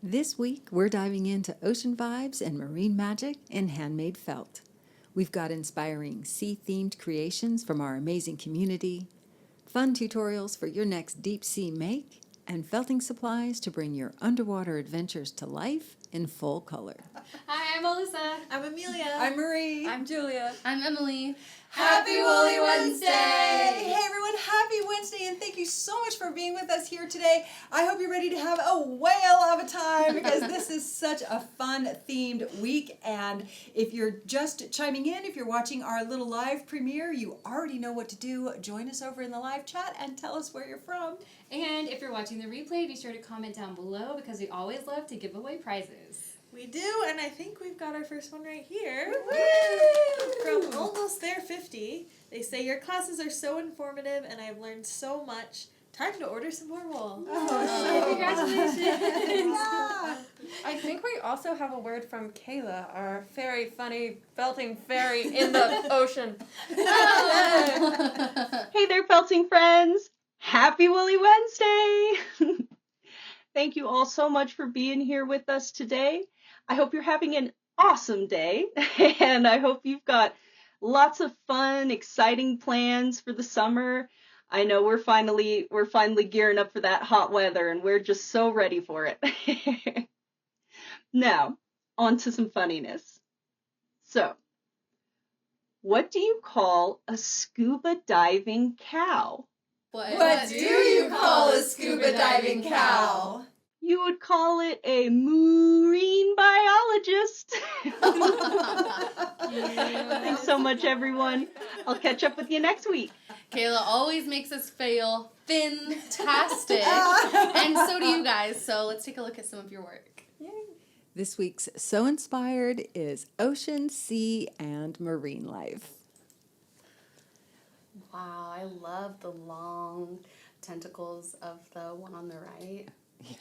This week, we're diving into ocean vibes and marine magic in handmade felt. We've got inspiring sea-themed creations from our amazing community, fun tutorials for your next deep sea make, and felting supplies to bring your underwater adventures to life in full color. Hi, I'm Alyssa. I'm Amelia. I'm Marie. I'm Julia. I'm Emily. Happy Woolly Wednesday! Hey everyone, happy Wednesday, and thank you so much for being with us here today. I hope you're ready to have a whale of a time because this is such a fun themed week. And if you're just chiming in, if you're watching our little live premiere, you already know what to do. Join us over in the live chat and tell us where you're from. And if you're watching the replay, be sure to comment down below because we always love to give away prizes. We do, and I think we've got our first one right here. Woo! From Almost There 50. They say, your classes are so informative and I've learned so much. Time to order some more wool. Oh, Congratulations! yeah. I think we also have a word from Kayla, our very funny felting fairy in the ocean. Hey there, felting friends! Happy Woolly Wednesday! Thank you all so much for being here with us today. I hope you're having an awesome day, and I hope you've got lots of fun, exciting plans for the summer. I know we're finally gearing up for that hot weather, and we're just so ready for it. Now, on to some funniness. So, what do you call a scuba diving cow? What do you call a scuba diving cow? You would call it a marine biologist. Thanks so much, everyone. I'll catch up with you next week. Kayla always makes us feel fantastic, and so do you guys. So let's take a look at some of your work. This week's So Inspired is ocean, sea, and marine life. Wow, I love the long tentacles of the one on the right. Yeah.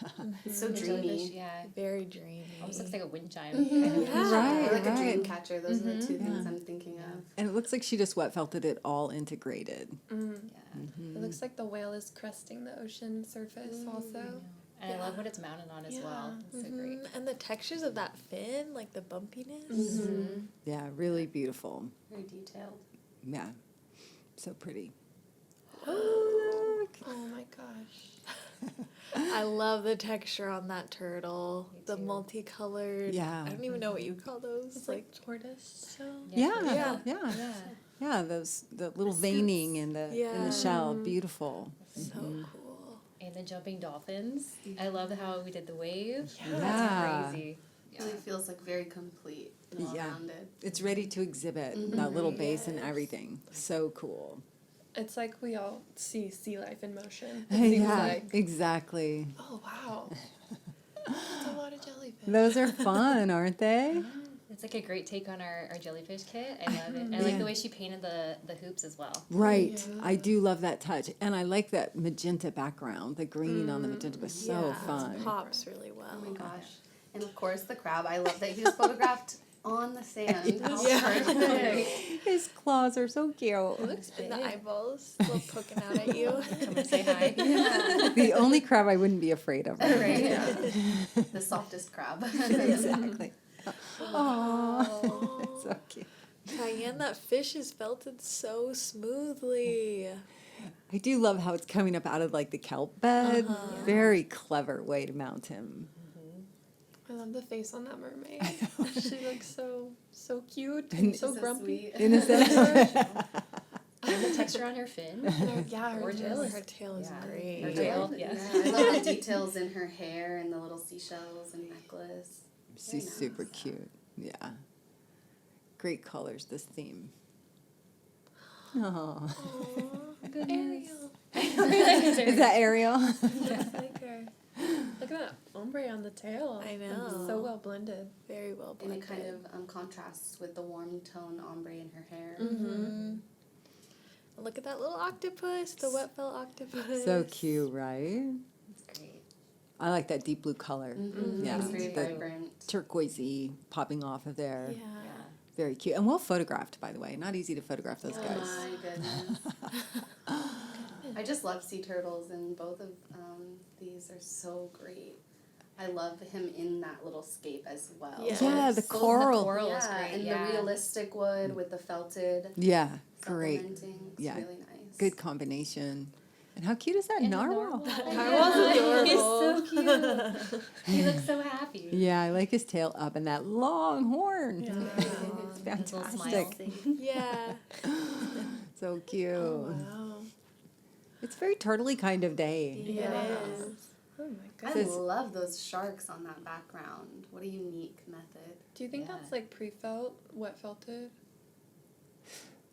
It's so The dreamy. jellyfish, yeah. Very dreamy. Almost looks like a wind chime. Right, Or like a right. dream catcher. Those are the two things Yeah. I'm thinking of. And it looks like she just wet felted it all integrated. It looks like the whale is cresting the ocean surface also. And I love what it's mounted on as well. It's so great. And the textures of that fin, like the bumpiness. Yeah, really beautiful. Very detailed. Yeah, so pretty. Oh, look. Oh my gosh. I love the texture on that turtle. The multicolored. Yeah. I don't even know what you call those. It's like tortoise shell. Yeah. Yeah. Yeah, the little veining in the shell, beautiful. So cool. And the jumping dolphins. I love how we did the wave. Yeah. That's crazy. Really feels like very complete and well-rounded. It's ready to exhibit that little base and everything. So cool. It's like we all see sea life in motion. It seems like. Exactly. Oh, wow. That's a lot of jellyfish. Those are fun, aren't they? It's like a great take on our jellyfish kit. I love it. I like the way she painted the hoops as well. Right. I do love that touch. And I like that magenta background. The green on the magenta was so fun. It pops really well. Oh my gosh. And of course the crab. I love that he was photographed on the sand. How perfect. His claws are so cute. And the eyeballs still poking out at you. Come and say hi. The only crab I wouldn't be afraid of. Right. The softest crab. Exactly. Oh, so cute. Diane, that fish is felted so smoothly. I do love how it's coming up out of like the kelp bed. Very clever way to mount him. I love the face on that mermaid. She looks so cute and so So grumpy. sweet. Innocent. And the texture on her fin. Yeah, her Gorgeous. tail is Her tail is Yeah. great. Her tail, Yeah, yes. I love the details in her hair and the little seashells and necklace. She's nice. super cute. Yeah. Great colors, this theme. Oh. Ariel. Is that Ariel? Just like her. Look at that ombre on the tail. I know. It's so well blended. Very well And blended. it kind of contrasts with the warm tone ombre in her hair. And look at that little octopus, the wet felt octopus. So cute, right? It's great. I like that deep blue color. Yeah. It's very The vibrant. turquoisey popping off of there. Yeah. Very cute. And well photographed, by the way. Not easy to photograph those Oh guys. my goodness. I just love sea turtles, and both of these are so great. I love him in that little scape as well. Yeah. Yeah, the coral. The coral is Yeah, great. and yeah. the realistic wood with the felted Yeah, great. supplementing. It's Yeah. really nice. Good combination. And how cute is that And the narwhal? Narwhal's He's adorable. so cute. He looks so happy. Yeah, I like his tail up and that long horn. Yeah. It's His little fantastic. smile. Yeah. So cute. Wow. It's a very turtley kind of day. Yeah. It is. Oh my I goodness. Says- love those sharks on that background. What a unique method. Do you think Yeah. that's like pre-felt, wet felted?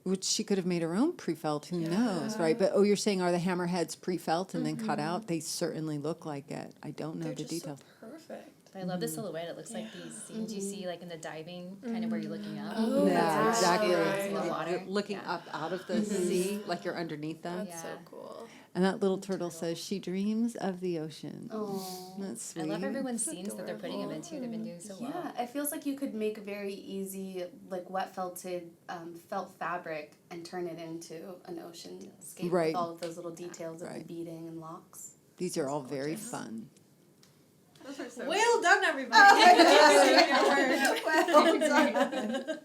Which she could have made her own pre-felt, who knows, right? But you're saying are the hammerheads pre-felt and then cut out? They certainly look like it. I don't know They're the just details. so perfect. I love the silhouette. It looks like these scenes you see like in the diving, kind of where you're looking up. Oh, Yeah, that's exactly. right. In the water. Looking Yeah. up out of the sea, like you're underneath them. That's so Yeah. cool. And that little turtle says she dreams of the ocean. Oh. That's I sweet. love everyone's scenes that they're putting them into. They've been doing so well. Yeah, it feels like you could make a very easy, like wet felted felt fabric and turn it into an ocean scape Right. with all of those little details of Right. the beading and locks. These are all very fun. Those are so Well done, everybody. Well done.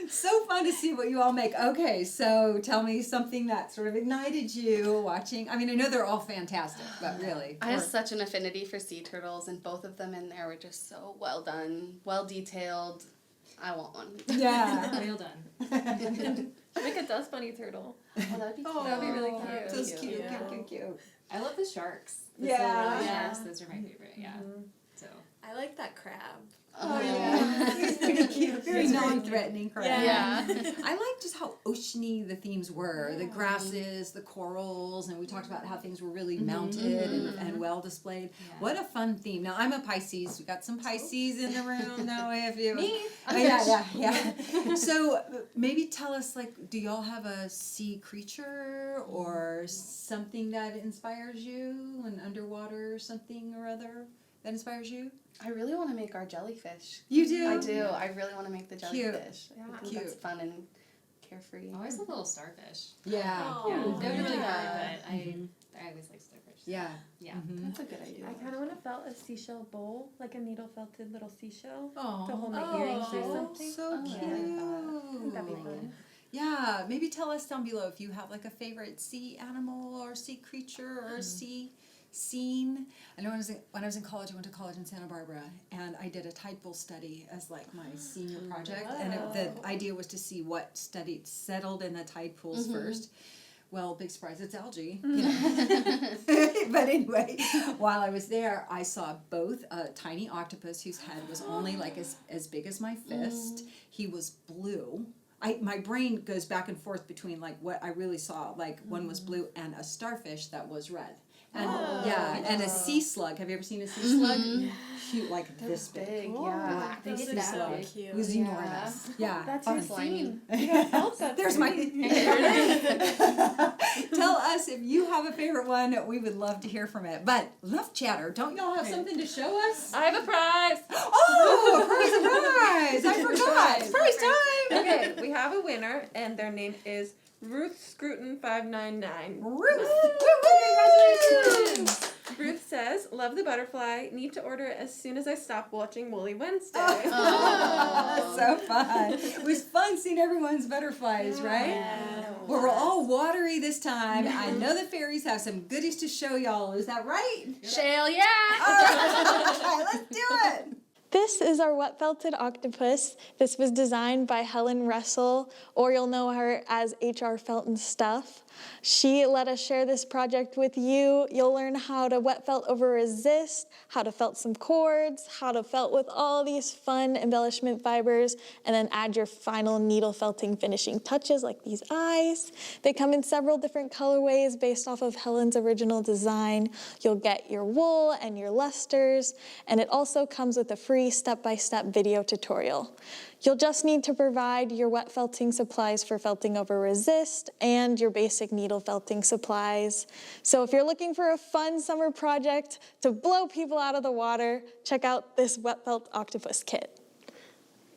So fun to see what you all make. Okay, so tell me something that sort of ignited you watching. I mean, I know they're all fantastic, but really. I have such an affinity for sea turtles, and both of them in there were just so well done, well detailed. I want one. Yeah. Well done. Make a dust bunny turtle. Oh, that'd be Oh, That'd be really cute. That's cute, Yeah. cute. I love the sharks. The Yeah. silver Yeah. sharks. Those are my favorite. Yeah. So. I like that crab. Oh, yeah. He's pretty cute. Very non-threatening crab. Yeah. I like just how oceany the themes were. The grasses, the corals, and we talked about how things were really mounted and well displayed. Yeah. What a fun theme. Now, I'm a Pisces. We got some Pisces in the room. No, if you... Me? Oh, yeah. So maybe tell us, like, do y'all have a sea creature or something that inspires you? An underwater something or other that inspires you? I really want to make our jellyfish. You do? I do. I really want to make the Cute. jellyfish. I think that's Cute. fun and carefree. Always a little starfish. Yeah. Oh. Yeah. They would be really Yeah. hard, but I always like starfish. So. Yeah. Yeah. Mhm. That's a good idea. I kind of want to felt a seashell bowl, like a needle felted little seashell, Oh, to hold my earrings or something. so Oh, cute. I like that. That'd be fun. Yeah, maybe tell us down below if you have like a favorite sea animal or sea creature or a sea scene. I know when I was in college, I went to college in Santa Barbara, and I did a tide pool study as like my senior project, and the idea was to see what settled in the tide pools first. Well, big surprise, it's algae. You know. But anyway, while I was there, I saw both a tiny octopus whose head was only like as big as my fist. He was blue. My brain goes back and forth between like what I really saw, like one was blue and a starfish that was red. And and a sea slug. Have you ever seen a sea slug? Cute, like this big. Big, Cool. yeah. Black They sea get that slug. big. It was Yeah. enormous. Yeah. That's fun. your Slimy. scene. You got felt that There's scene. my. Tell us if you have a favorite one. We would love to hear from it. But enough chatter. Don't y'all have something to show us? I have a prize. Oh, a prize! I forgot. Prize time. Okay, we have a winner, and their name is Ruth Scruton 599. Ruth. Congratulations! Ruth says, "Love the butterfly. Need to order it as soon as I stop watching Woolly Wednesday." So fun. It was fun seeing everyone's butterflies, right? Well, we're all watery this time. I know the fairies have some goodies to show y'all. Is that right? Shale, yeah. All right, let's do it. This is our wet felted octopus. This was designed by Helen Russell, or you'll know her as HR Felt and Stuff. She let us share this project with you. You'll learn how to wet felt over resist, how to felt some cords, how to felt with all these fun embellishment fibers, and then add your final needle felting finishing touches like these eyes. They come in several different colorways based off of Helen's original design. You'll get your wool and your lusters, and it also comes with a free step-by-step video tutorial. You'll just need to provide your wet felting supplies for felting over resist and your basic needle felting supplies. So if you're looking for a fun summer project to blow people out of the water, check out this wet felt octopus kit.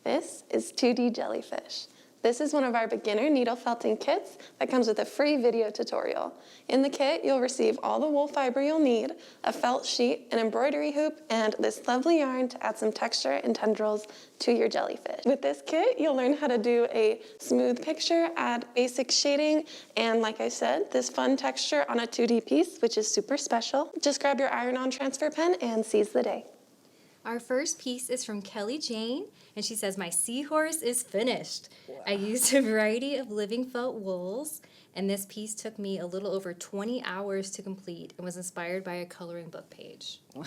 This is 2D jellyfish. This is one of our beginner needle felting kits that comes with a free video tutorial. In the kit, you'll receive all the wool fiber you'll need, a felt sheet, an embroidery hoop, and this lovely yarn to add some texture and tendrils to your jellyfish. With this kit, you'll learn how to do a smooth picture, add basic shading, and like I said, this fun texture on a 2D piece, which is super special. Just grab your iron-on transfer pen and seize the day. Our first piece is from Kelly Jane, and she says, "My seahorse is finished." Wow. I used a variety of Living Felt wools, and this piece took me a little over 20 hours to complete and was inspired by a coloring book page. Wow.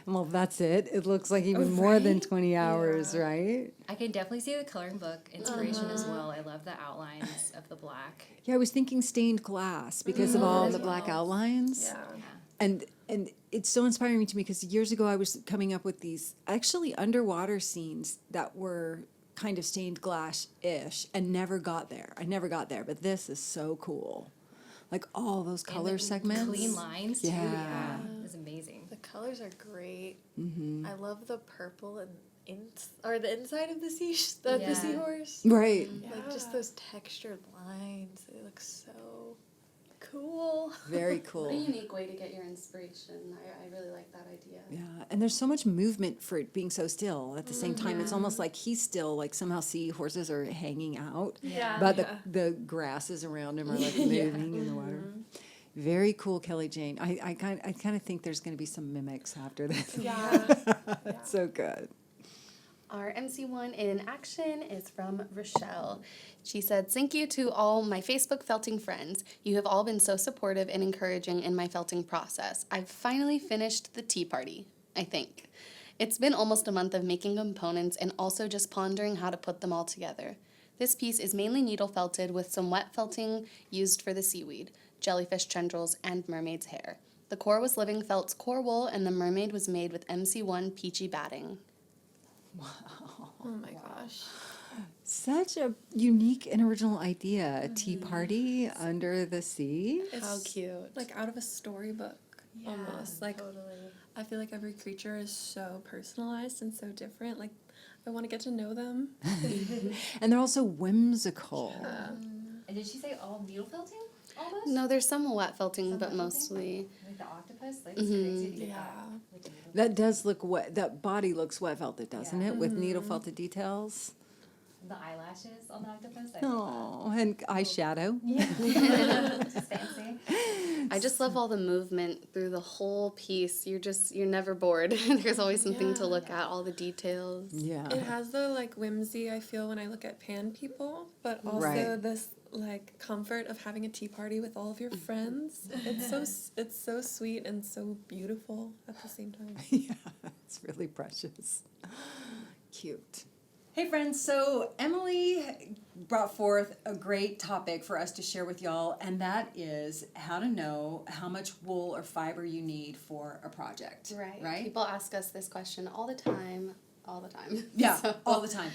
Well, that's it. It looks like even more than 20 hours, right? I can definitely see the coloring book inspiration as well. I love the outlines of the black. Yeah, I was thinking stained glass because of all the black outlines. Yeah. And it's so inspiring to me because years ago I was coming up with these actually underwater scenes that were kind of stained glass-ish and never got there. I never got there, but this is so cool. Like all those color segments. Clean lines, too. Yeah. It was amazing. The colors are great. Mm-hmm. I love the purple and the inside of the the seahorse. Right. Like just those textured lines. They look so cool. Very cool. What a unique way to get your inspiration. I really like that idea. Yeah, and there's so much movement for it being so still. At the same time, it's almost like he's still, like somehow seahorses are hanging out, but the grasses around him are like moving in the water. Very cool, Kelly Jane. I kind of think there's going to be some mimics after this. It's so good. Our MC1 in action is from Rochelle. She said, "Thank you to all my Facebook felting friends. You have all been so supportive and encouraging in my felting process. I've finally finished the tea party, I think. It's been almost a month of making components and also just pondering how to put them all together. This piece is mainly needle felted with some wet felting used for the seaweed, jellyfish tendrils, and mermaid's hair. The core was Living Felt's core wool, and the mermaid was made with MC1 peachy batting." Wow. Oh my gosh. Such a unique and original idea. A tea party under the sea. How cute. Like out of a storybook almost. Like I feel like every creature is so personalized and so different. Like I want to get to know them. And they're also whimsical. And did she say all needle felting almost? No, there's some wet felting, but mostly. Like the octopus? Like it's crazy to get that. That does look wet. That body looks wet felted, doesn't it? With needle felted details. The eyelashes on the octopus. Oh, and eyeshadow. Yeah. Just fancy. I just love all the movement through the whole piece. You're never bored. There's always something to look at, all the details. Yeah. It has the like whimsy I feel when I look at pan people, but also this like comfort of having a tea party with all of your friends. It's so sweet and so beautiful at the same time. Yeah, it's really precious. Cute. Hey friends, so Emily brought forth a great topic for us to share with y'all, and that is how to know how much wool or fiber you need for a project. Right? People ask us this question all the time. Yeah, all the time.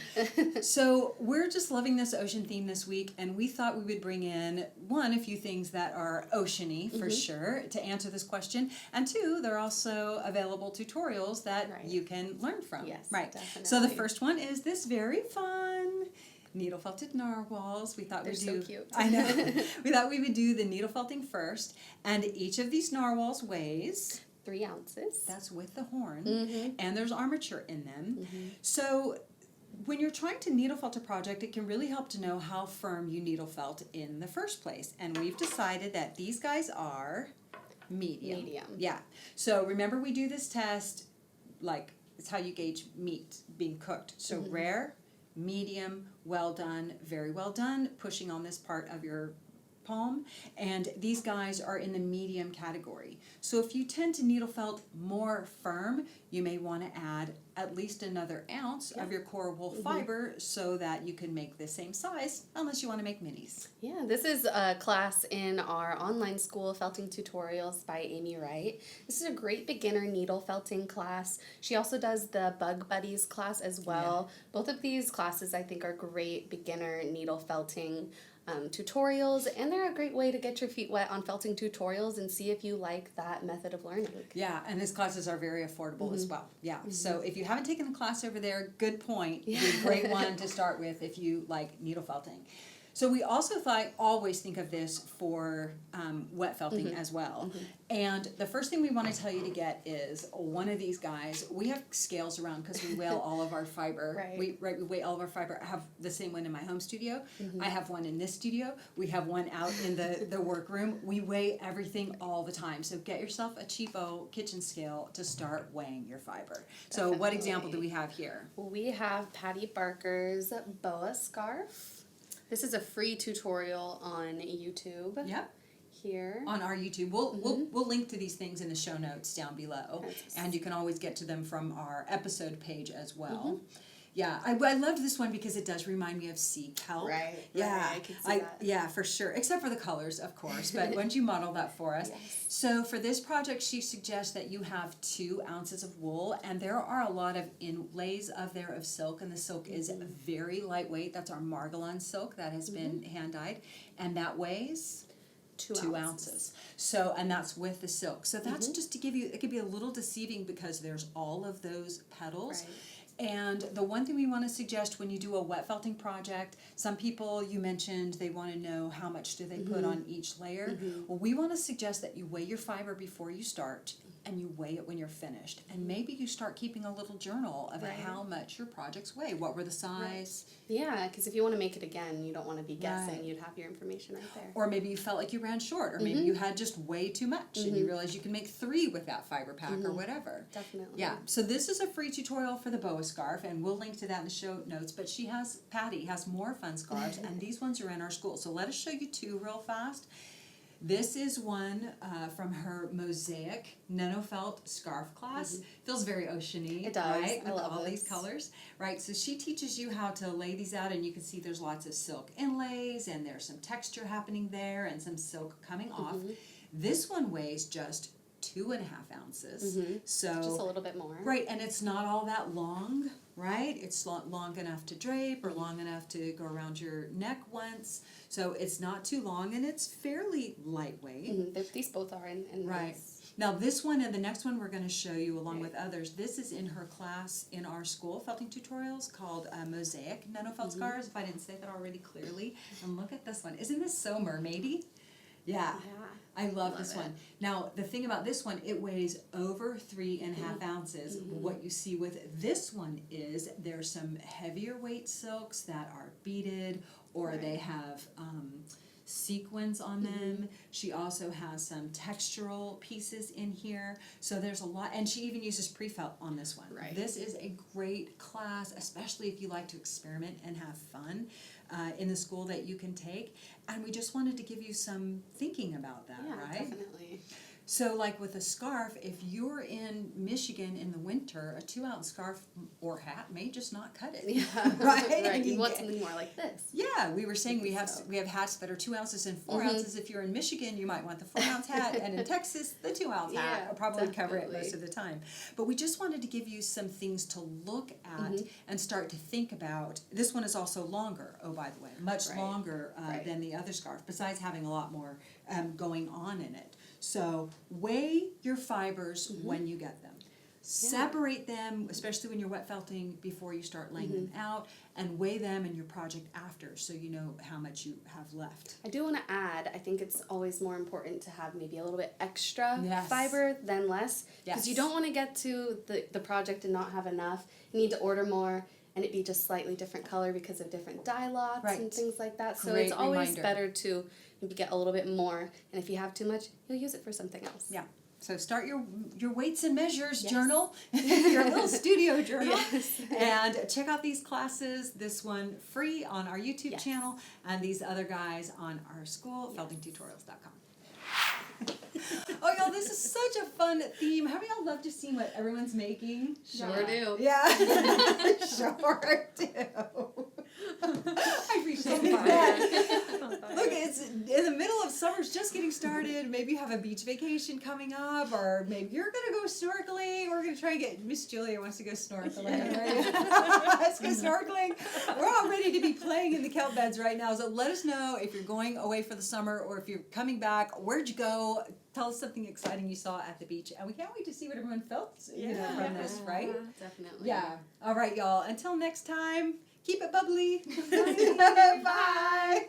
So we're just loving this ocean theme this week, and we thought we would bring in, one, a few things that are oceany for sure to answer this question, and two, they're also available tutorials that you can learn from. Yes, right. definitely. So the first one is this very fun needle felted narwhals. We thought They're we'd so do. cute. I know. We thought we would do the needle felting first, and each of these narwhals weighs 3 ounces. That's with the horn, and there's armature in them. So when you're trying to needle felt a project, it can really help to know how firm you needle felt in the first place. And we've decided that these guys are medium. Yeah. So remember, we do this test, like it's how you gauge meat being cooked. So rare, medium, well done, very well done, pushing on this part of your palm, and these guys are in the medium category. So if you tend to needle felt more firm, you may want to add at least another ounce of your core wool fiber so that you can make the same size, unless you want to make minis. Yeah, this is a class in our online school, Felting Tutorials by Amy Wright. This is a great beginner needle felting class. She also does the Bug Buddies class as well. Both of these classes I think are great beginner needle felting tutorials, and they're a great way to get your feet wet on felting tutorials and see if you like that method of learning. Yeah, and his classes are very affordable as well. Yeah, so if you haven't taken a class over there, good point. It'd be a great one to start with if you like needle felting. So we also always think of this for wet felting as well. And the first thing we want to tell you to get is one of these guys. We have scales around because we weigh all of our fiber. Right. We weigh all of our fiber. I have the same one in my home studio. I have one in this studio. We have one out in the workroom. We weigh everything all the time. So get yourself a cheapo kitchen scale to start weighing your fiber. So what example do we have here? We have Patty Barker's Boa Scarf. This is a free tutorial on YouTube. Yep. Here. On our YouTube. We'll link to these things in the show notes down below. And you can always get to them from our episode page as well. Yeah, I loved this one because it does remind me of sea kelp. Right. Yeah, I can see that. Yeah, for sure. Except for the colors, of course. But why don't you model that for us? Yes. So for this project, she suggests that you have 2 ounces of wool, and there are a lot of inlays of silk, and the silk is very lightweight. That's our Margolin silk that has been hand dyed, and that weighs 2 ounces. So, and that's with the silk. So that's just to give you, it could be a little deceiving because there's all of those petals. Right. And the one thing we want to suggest when you do a wet felting project, some people you mentioned they want to know how much do they put on each layer. Well, we want to suggest that you weigh your fiber before you start and you weigh it when you're finished. And maybe you start keeping a little journal of how much your projects weigh. What were the size? Yeah, because if you want to make it again, you don't want to be guessing. You'd have your information right there. Or maybe you felt like you ran short, or maybe you had just way too much and you realized you can make 3 with that fiber pack or whatever. Definitely. Yeah, so this is a free tutorial for the boa scarf, and we'll link to that in the show notes, but Patty has more fun scarves, and these ones are in our school. So let us show you 2 real fast. This is one from her Mosaic Felt Scarf class. Feels very oceany, it does. right? I With love all this. these colors, right? So she teaches you how to lay these out, and you can see there's lots of silk inlays, and there's some texture happening there, and some silk coming off. This one weighs just 2.5 ounces. So just a little bit more. Right, and it's not all that long, right? It's long enough to drape or long enough to go around your neck once. So it's not too long, and it's fairly lightweight. These both are in Right. Now this one and the next one we're going to show you along with others. This is in her class in our school, felting tutorials, called Mosaic Felt Scarves, if I didn't say that already clearly. And look at this one. Isn't this so mermaidy? Yeah. I love this one. Now, the thing about this one, it weighs over 3.5 ounces. What you see with this one is there's some heavier weight silks that are beaded, or they have sequins on them. She also has some textural pieces in here. So there's a lot, and she even uses pre-felt on this one. Right. This is a great class, especially if you like to experiment and have fun in the school that you can take. And we just wanted to give you some thinking about that, right? Definitely. So like with a scarf, if you're in Michigan in the winter, a 2-ounce scarf or hat may just not cut it. Right? You want something more like this. Yeah, we were saying we have hats that are 2 ounces and 4 ounces. If you're in Michigan, you might want the 4-ounce hat, and in Texas, the 2-ounce hat will probably cover it most of the time. But we just wanted to give you some things to look at and start to think about. This one is also longer, oh, by the way, much longer than the other scarf, besides having a lot more going on in it. So weigh your fibers when you get them. Separate them, especially when you're wet felting, before you start laying them out, and weigh them in your project after, so you know how much you have left. I do want to add, I think it's always more important to have maybe a little bit extra fiber than less, because you don't want to get to the project and not have enough. You need to order more, and it be just slightly different color because of different dye lots and things like that. So it's always better to maybe get a little bit more, and if you have too much, you'll use it for something else. Yeah. So start your weights and measures journal, your little studio journal, and check out these classes. This one free on our YouTube channel, and these other guys on our school, feltingtutorials.com. Oh, y'all, this is such a fun theme. Haven't y'all loved to see what everyone's making? Sure do. Yeah, sure do. I appreciate that. Look, it's in the middle of summer's just getting started. Maybe you have a beach vacation coming up, or maybe you're gonna go snorkeling. We're gonna try and get Miss Julia wants to go snorkeling. Right? Let's go snorkeling. We're all ready to be playing in the kelp beds right now. So let us know if you're going away for the summer or if you're coming back. Where'd you go? Tell us something exciting you saw at the beach, and we can't wait to see what everyone felt from this, right? Definitely. Yeah. All right, y'all. Until next time, keep it bubbly. Bye.